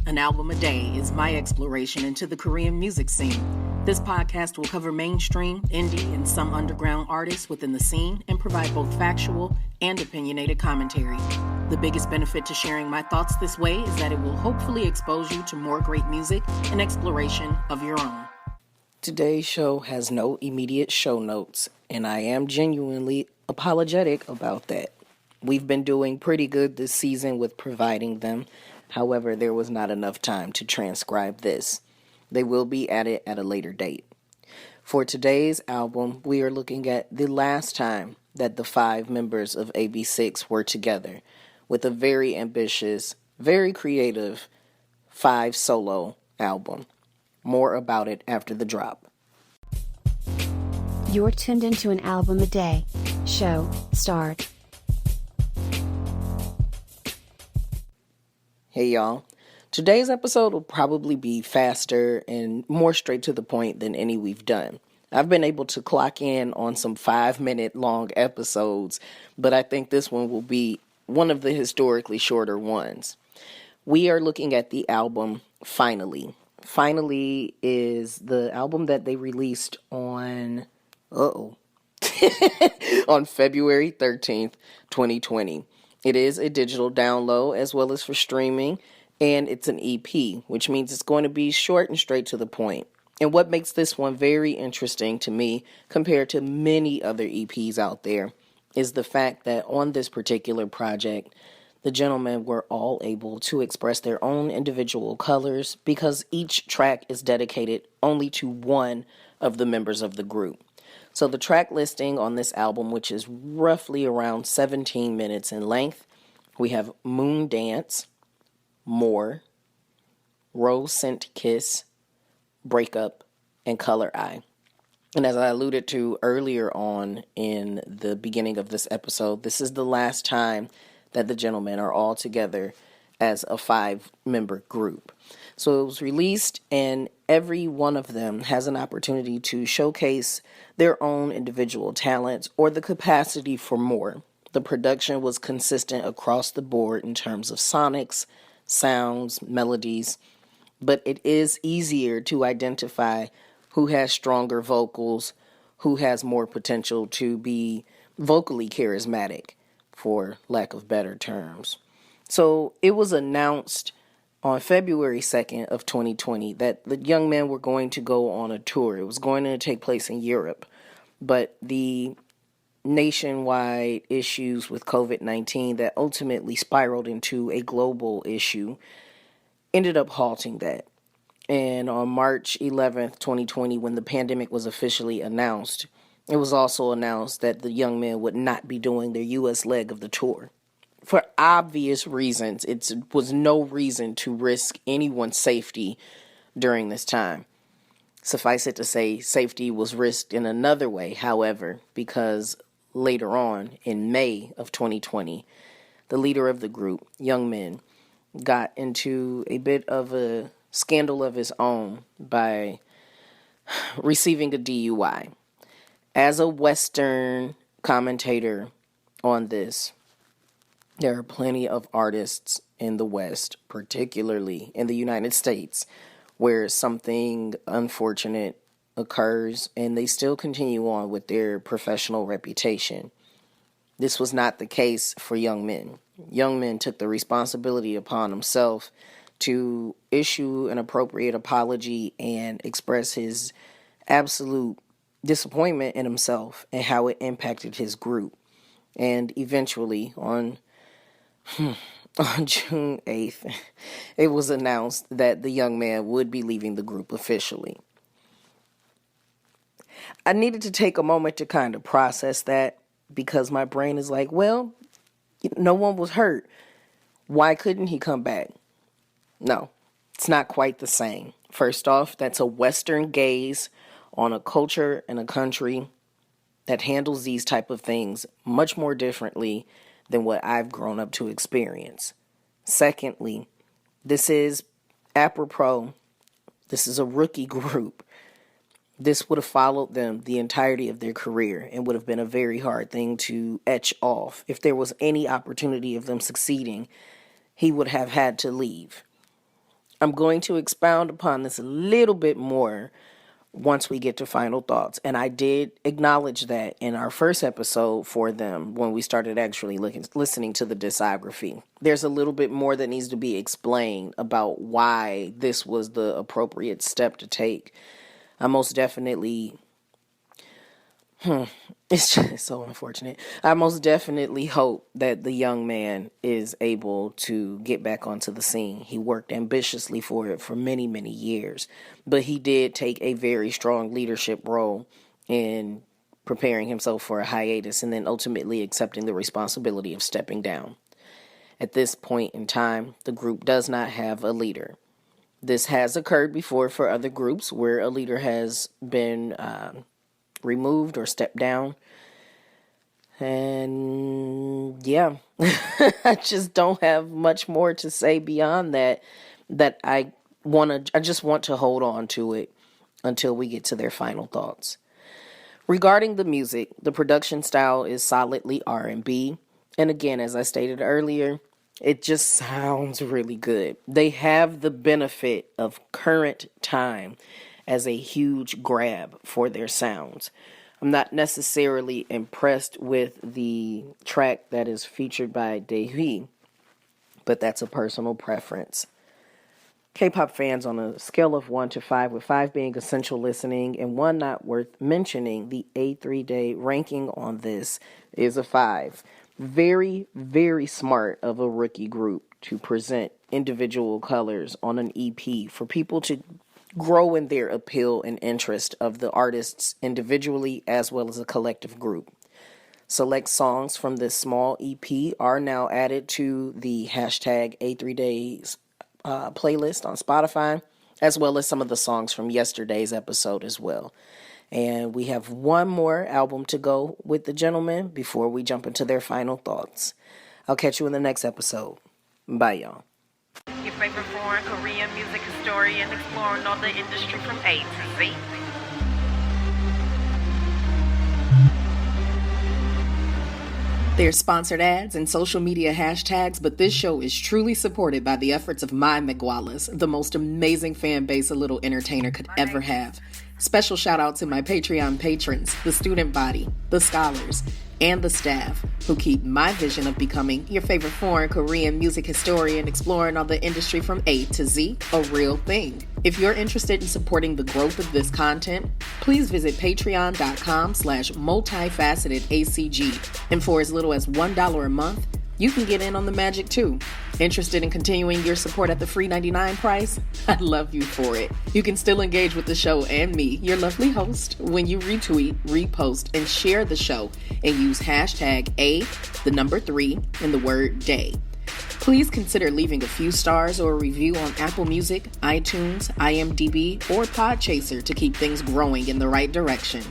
An album a day is my exploration into the Korean music scene. This podcast will cover mainstream, indie, and some underground artists within the scene and provide both factual and opinionated commentary. The biggest benefit to sharing my thoughts this way is that it will hopefully expose you to more great music and exploration of your own. Today's show has no immediate show notes, and I am genuinely apologetic about that. We've been doing pretty good this season with providing them. However, there was not enough time to transcribe this. They will be added at a later date. For today's album, we are looking at the last time that the 5 members of AB6IX were together with a very ambitious, very creative 5 solo album. More about it after the drop. You're tuned into an album a day. Show, start. Hey y'all, today's episode will probably be faster and more straight to the point than any we've done. I've been able to clock in on some 5-minute long episodes, but I think this one will be one of the historically shorter ones. We are looking at the album 5NALLY. 5NALLY is the album that they released on, on February 13th, 2020. It is a digital download as well as for streaming, and it's an EP, which means it's going to be short and straight to the point. And what makes this one very interesting to me compared to many other EPs out there is the fact that on this particular project, the gentlemen were all able to express their own individual colors because each track is dedicated only to one of the members of the group. So the track listing on this album, which is roughly around 17 minutes in length, we have Moon Dance, More, Rose Scent Kiss, Breakup, and Color Eye. And as I alluded to earlier on in the beginning of this episode, this is the last time that the gentlemen are all together as a 5-member group. So it was released, and every one of them has an opportunity to showcase their own individual talents or the capacity for more. The production was consistent across the board in terms of sonics, sounds, melodies, but it is easier to identify who has stronger vocals, who has more potential to be vocally charismatic, for lack of better terms. So it was announced on February 2nd of 2020 that the young men were going to go on a tour. It was going to take place in Europe, but the nationwide issues with COVID-19 that ultimately spiraled into a global issue ended up halting that. And on March 11th, 2020, when the pandemic was officially announced, it was also announced that the young men would not be doing their U.S. leg of the tour. For obvious reasons, it was no reason to risk anyone's safety during this time. Suffice it to say, safety was risked in another way, however, because later on, in May of 2020, the leader of the group, Young Men, got into a bit of a scandal of his own by receiving a DUI. As a Western commentator on this, there are plenty of artists in the West, particularly in the United States, where something unfortunate occurs and they still continue on with their professional reputation. This was not the case for Young Men. Young Men took the responsibility upon himself to issue an appropriate apology and express his absolute disappointment in himself and how it impacted his group. And eventually, on June 8th, it was announced that the young man would be leaving the group officially. I needed to take a moment to kind of process that because my brain is like, well, no one was hurt. Why couldn't he come back? No, it's not quite the same. First off, that's a Western gaze on a culture and a country that handles these type of things much more differently than what I've grown up to experience. Secondly, this is apropos. This is a rookie group. This would have followed them the entirety of their career and would have been a very hard thing to etch off. If there was any opportunity of them succeeding, he would have had to leave. I'm going to expound upon this a little bit more once we get to final thoughts. And I did acknowledge that in our first episode for them when we started actually listening to the discography. There's a little bit more that needs to be explained about why this was the appropriate step to take. I most definitely... It's just so unfortunate. I most definitely hope that the young man is able to get back onto the scene. He worked ambitiously for it for many, many years, but he did take a very strong leadership role in preparing himself for a hiatus and then ultimately accepting the responsibility of stepping down. At this point in time, the group does not have a leader. This has occurred before for other groups where a leader has been removed or stepped down. And yeah, I just don't have much more to say beyond that I just want to hold on to it until we get to their final thoughts. Regarding the music, the production style is solidly R&B. And again, as I stated earlier, it just sounds really good. They have the benefit of current time as a huge grab for their sounds. I'm not necessarily impressed with the track that is featured by Daehee, but that's a personal preference. K-pop fans, on a scale of 1 to 5, with 5 being essential listening and 1 not worth mentioning, the A3Day ranking on this is a 5. Very, very smart of a rookie group to present individual colors on an EP for people to grow in their appeal and interest of the artists individually as well as a collective group. Select songs from this small EP are now added to the hashtag A3Days playlist on Spotify, as well as some of the songs from yesterday's episode as well. And we have one more album to go with the gentlemen before we jump into their final thoughts. I'll catch you in the next episode. Bye, y'all. Your favorite foreign Korean music historian exploring all the industry from A to Z. There's sponsored ads and social media hashtags, but this show is truly supported by the efforts of my Migualas, the most amazing fan base a little entertainer could ever have. Special shout out to my Patreon patrons, the student body, the scholars, and the staff who keep my vision of becoming your favorite foreign Korean music historian exploring all the industry from A to Z a real thing. If you're interested in supporting the growth of this content, please visit patreon.com/multifacetedacg. And for as little as $1 a month, you can get in on the magic too. Interested in continuing your support at the free $99 price? I'd love you for it. You can still engage with the show and me, your lovely host, when you retweet, repost, and share the show and use hashtag A3 and the word day. Please consider leaving a few stars or a review on Apple Music, iTunes, IMDb, or Podchaser to keep things growing in the right direction.